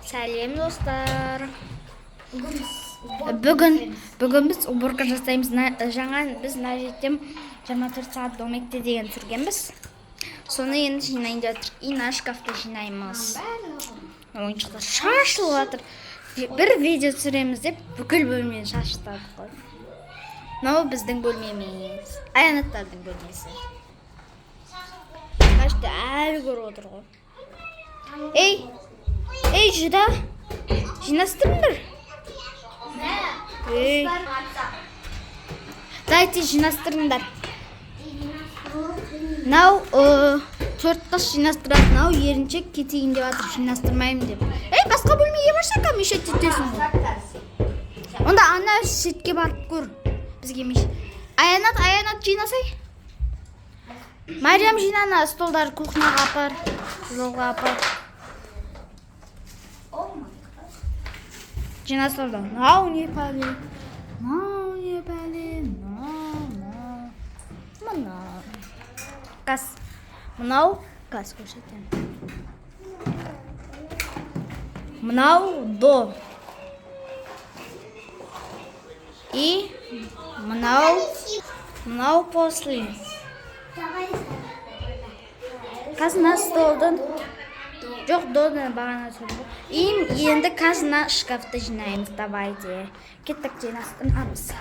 Сәлем достар. Бүгін біз уборка жасаймыз. Жаңа біз мына жерден 24 сағат домекте деген түсіргенбіз. Соны енді жинайын деп жатыр. Ина шкафты жинаймыз. Ойыншықтар шашылып жатыр. Бір видео түсіреміз деп бүкіл бөлмені шашытадық қой. Мынау біздің бөлмеміз. Аянаттардың бөлмесі. Қашты әлі көріп отыр ғой. Ей, жыда. Жинастырыңдар. Дайте жинастырыңдар. Мынау 4 қыз жинастырады. Мынау еріншек кетейін деп жатыр, жинастырмаймын деп. Басқа бөлмеге барсақ, мешет етесің ғой. Онда ана шетке барып көр. Бізге мешет. Аянат жинасай. Мариям жинана, столдар кухняға апар, жолға апар. Жинастырды. Мынау не пәле? Газ. Мынау газ көрсетем. Мынау до. И мынау после. Қазына столдың. Жоқ, доны бағана сөйледі. Енді қазына шкафты жинаймыз. Давайте. Кеттік жинастырмамыз.